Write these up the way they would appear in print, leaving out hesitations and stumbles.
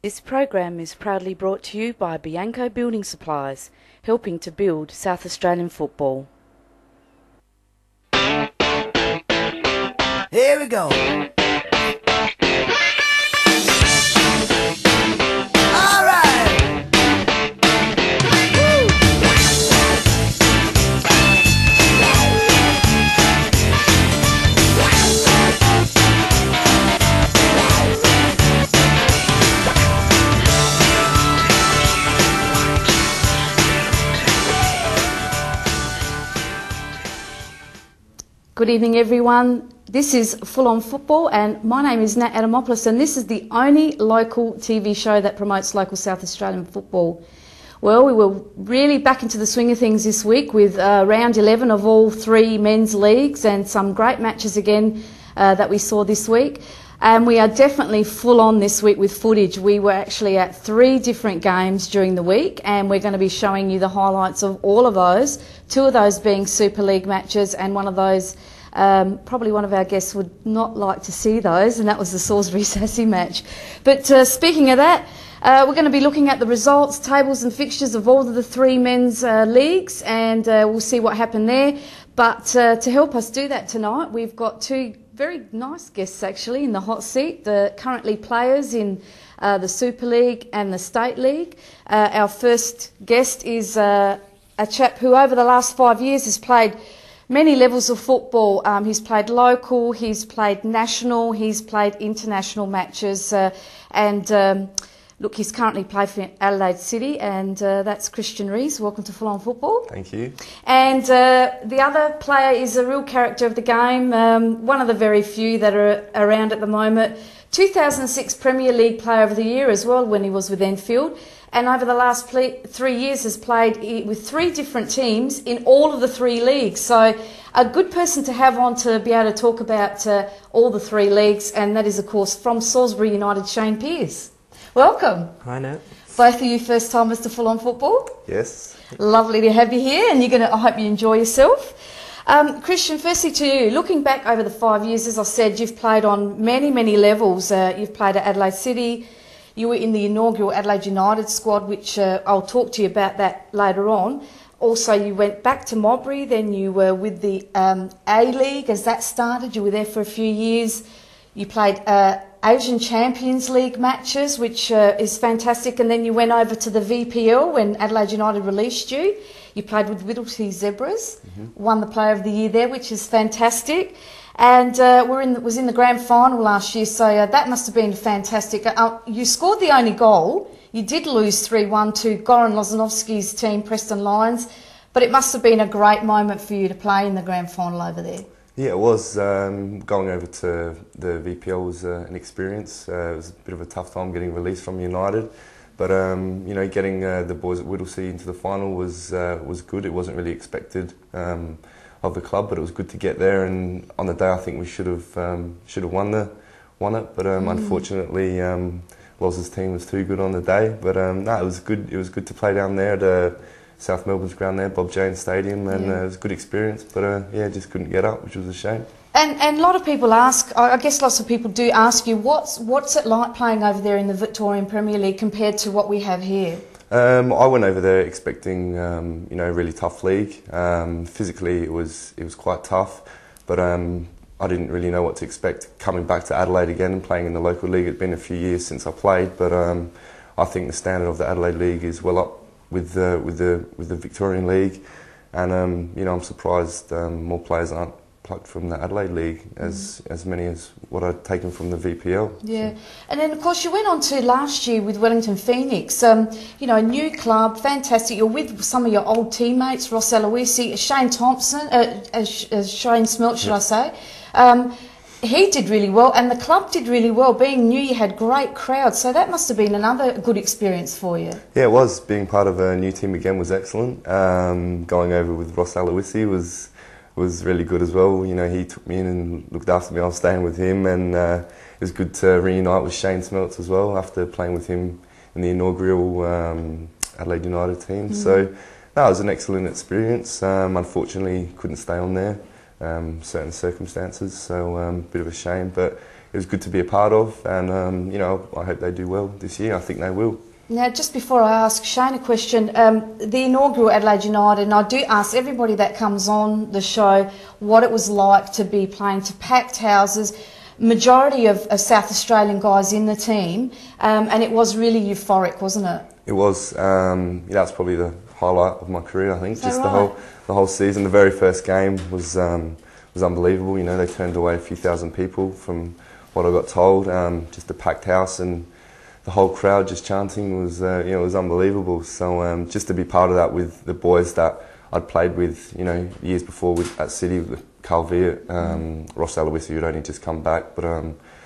This program is proudly brought to you by Bianco Building Supplies, helping to build South Australian football. Here we go. All right. Woo. Good evening, everyone. This is Full On Football, and my name is Nat Adamopoulos, and this is the only local TV show that promotes local South Australian football. Well, we were really back into the swing of things this week with round 11 of all three men's leagues and some great matches again that we saw this week. And we are definitely full on this week with footage. We were actually at 3 different games during the week, and we're going to be showing you the highlights of all of those, 2 of those being Super League matches, and one of those probably one of our guests would not like to see those, and that was the Salisbury-Sassy match. But speaking of that, we're going to be looking at the results, tables and fixtures of all of the 3 men's leagues, and we'll see what happened there. But to help us do that tonight, we've got 2 very nice guests actually in the hot seat, the currently players in the Super League and the State League. Our first guest is a chap who over the last 5 years has played many levels of football. He's played local, he's played national, he's played international matches, and look, he's currently played for Adelaide City, and that's Kristian Rees. Welcome to Full On Football. Thank you. And the other player is a real character of the game, one of the very few that are around at the moment. 2006 Premier League Player of the Year as well when he was with Enfield. And over the last 3 years has played with 3 different teams in all of the 3 leagues. So a good person to have on to be able to talk about all the 3 leagues, and that is, of course, from Salisbury United, Shane Pearce. Welcome. Hi, Nat. Both of you first timers to Full On Football. Yes. Lovely to have you here, and I hope you enjoy yourself. Kristian, firstly to you, looking back over the 5 years, as I said, you've played on many, many levels. You've played at Adelaide City. You were in the inaugural Adelaide United squad, which I'll talk to you about that later on. Also, you went back to Modbury, then you were with the A-League as that started. You were there for a few years. You played Asian Champions League matches, which is fantastic, and then you went over to the VPL when Adelaide United released you. You played with Whittlesea Zebras, won the Player of the Year there, which is fantastic. And was in the grand final last year, so that must have been fantastic. You scored the only goal. You did lose 3-1 to Goran Lozanovsky's team, Preston Lions, but it must have been a great moment for you to play in the grand final over there. Yeah, it was. Going over to the VPL was an experience. It was a bit of a tough time getting released from United, but getting the boys at Whittlesea into the final was good. It wasn't really expected of the club, but it was good to get there. And on the day, I think we should have won it. But unfortunately, Loz's team was too good on the day. But no, it was good. It was good to play down there at South Melbourne's ground there, Bob Janes Stadium, and it was a good experience. But just couldn't get up, which was a shame. And a lot of people ask, I guess lots of people do ask you, what's it like playing over there in the Victorian Premier League compared to what we have here? I went over there expecting, a really tough league. Physically, it was quite tough, but I didn't really know what to expect coming back to Adelaide again and playing in the local league. It'd been a few years since I played, but I think the standard of the Adelaide League is well up with the Victorian League, and I'm surprised more players aren't plucked from the Adelaide League as many as what I'd taken from the VPL. Yeah, so. And then of course you went on to last year with Wellington Phoenix, a new club, fantastic. You're with some of your old teammates, Ross Aloisi, Shane Thompson, Shane Smelt, should I say. He did really well, and the club did really well. Being new, you had great crowds, so that must have been another good experience for you. Yeah, it was. Being part of a new team again was excellent. Going over with Ross Aloisi was really good as well. He took me in and looked after me. I was staying with him, and it was good to reunite with Shane Smeltz as well after playing with him in the inaugural Adelaide United team. So that was an excellent experience. Unfortunately, couldn't stay on there. Certain circumstances, so a bit of a shame. But it was good to be a part of, and you know, I hope they do well this year. I think they will. Now, just before I ask Shane a question, the inaugural Adelaide United, and I do ask everybody that comes on the show what it was like to be playing to packed houses, majority of South Australian guys in the team, and it was really euphoric, wasn't it? It was. Yeah, that's probably the highlight of my career. I think Is that just right? the whole season. The very first game was unbelievable. You know, they turned away a few thousand people from what I got told. Just a packed house and the whole crowd just chanting was, you know, it was unbelievable. So just to be part of that with the boys that I'd played with, you know, years before at City, with Carl Viet, Ross Aloisi, who'd only just come back, but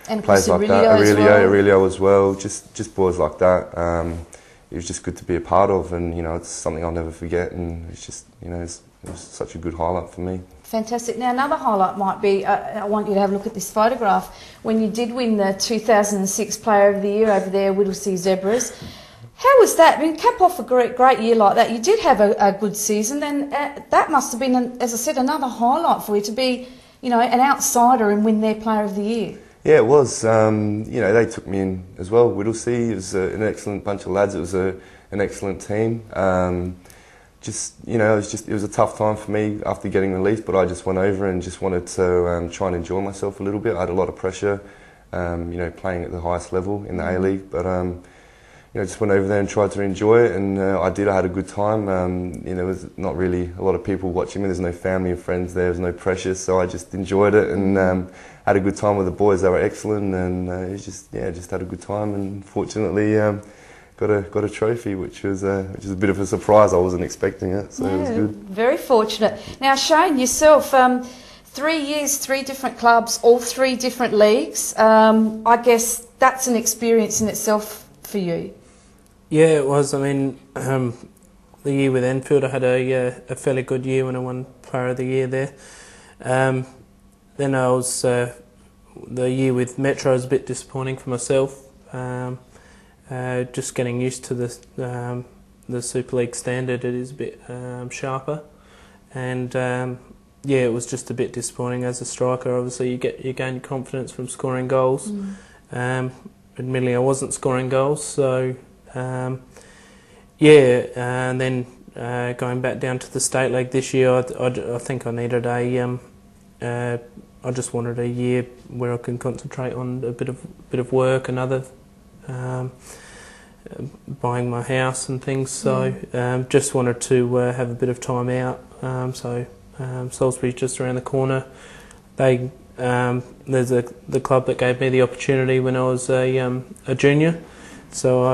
And players like that, Aurelio Aurelio as well, just boys like that. It was just good to be a part of, and you know, it's something I'll never forget, and it's just, you know, it was such a good highlight for me. Fantastic. Now, another highlight might be, I want you to have a look at this photograph, when you did win the 2006 Player of the Year over there, Whittlesea Zebras. How was that? I mean, cap off a great year like that. You did have a good season, and that must have been, as I said, another highlight for you to be, you know, an outsider and win their Player of the Year. Yeah, it was. You know, they took me in as well. Whittlesea, it was an excellent bunch of lads. It was an excellent team. Just, you know, it was a tough time for me after getting released, but I just went over and just wanted to try and enjoy myself a little bit. I had a lot of pressure, you know, playing at the highest level in the A-League, but you know, just went over there and tried to enjoy it, and I did. I had a good time. You know, there was not really a lot of people watching me. There's no family and friends there. There's no pressure, so I just enjoyed it and had a good time with the boys. They were excellent, and just had a good time. And fortunately, got a trophy, which was a bit of a surprise. I wasn't expecting it, so it was good. Very fortunate. Now, Shane, yourself, 3 years, 3 different clubs, all 3 different leagues. I guess that's an experience in itself for you. Yeah, it was. I mean, the year with Enfield, I had a fairly good year when I won Player of the Year there. Then I was the year with Metro was a bit disappointing for myself. Just getting used to the Super League standard, it is a bit sharper, and yeah, it was just a bit disappointing as a striker. Obviously, you gain confidence from scoring goals. Admittedly, I wasn't scoring goals, so yeah, and then going back down to the State League this year, I think I needed I just wanted a year where I can concentrate on a bit of work and other. Buying my house and things, so just wanted to have a bit of time out. So Salisbury's just around the corner. There's the club that gave me the opportunity when I was a junior, so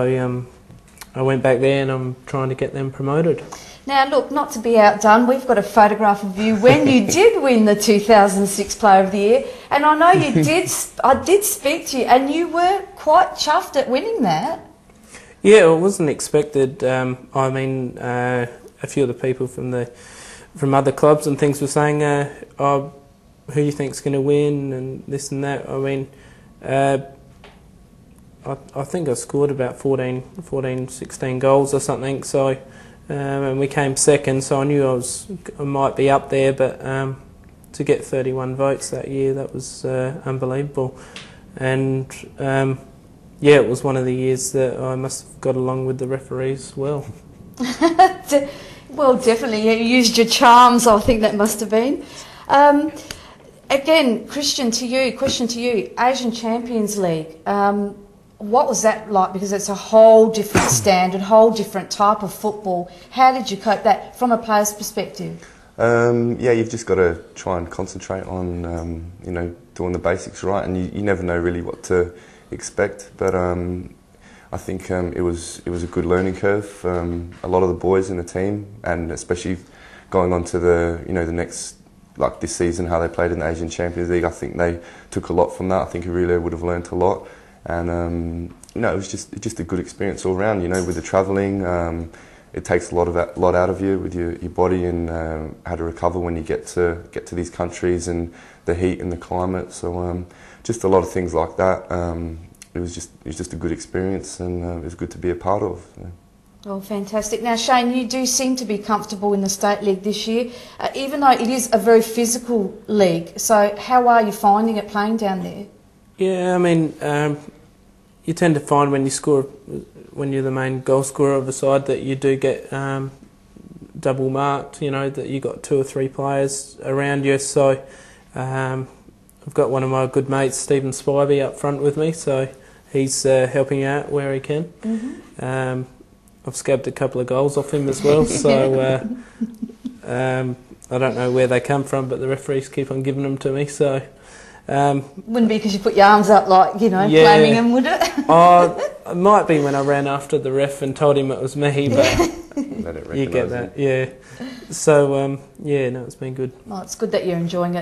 I went back there and I'm trying to get them promoted. Now, look, not to be outdone, we've got a photograph of you when you did win the 2006 Player of the Year, and I know you did. I did speak to you, and you were quite chuffed at winning that. Yeah, it wasn't expected. I mean, a few of the people from other clubs and things were saying, "Oh, who do you think's going to win?" and this and that. I mean, I think I scored about 14, 16 goals or something. So. And we came second, so I knew I might be up there, but to get 31 votes that year, that was unbelievable. And yeah, it was one of the years that I must have got along with the referees well. Well, definitely, you used your charms, I think that must have been. Again, question to you, Asian Champions League. What was that like? Because it's a whole different standard, whole different type of football. How did you cope that from a player's perspective? Yeah, you've just got to try and concentrate on, you know, doing the basics right, and you never know really what to expect. But I think it was a good learning curve. A lot of the boys in the team, and especially going on to the next, like this season, how they played in the Asian Champions League, I think they took a lot from that. I think Aurelio would have learnt a lot. And you know, it was just a good experience all round. You know, with the travelling, it takes a lot out of you with your body, and how to recover when you get to these countries and the heat and the climate. So just a lot of things like that. It was just a good experience, and it was good to be a part of. Yeah. Oh, fantastic. Now, Shane, you do seem to be comfortable in the State League this year, even though it is a very physical league. So how are you finding it playing down there? Yeah, I mean, you tend to find when you score, when you're the main goal scorer of a side, that you do get double marked. You know, that you got 2 or 3 players around you. So I've got one of my good mates, Stephen Spivey, up front with me. So he's helping out where he can. Mm-hmm. I've scabbed a couple of goals off him as well. So I don't know where they come from, but the referees keep on giving them to me. So. Wouldn't be because you put your arms up like, you know, yeah. claiming him, would it? It might be when I ran after the ref and told him it was me, but you get that, yeah. So, yeah, no, it's been good. Well, it's good that you're enjoying it.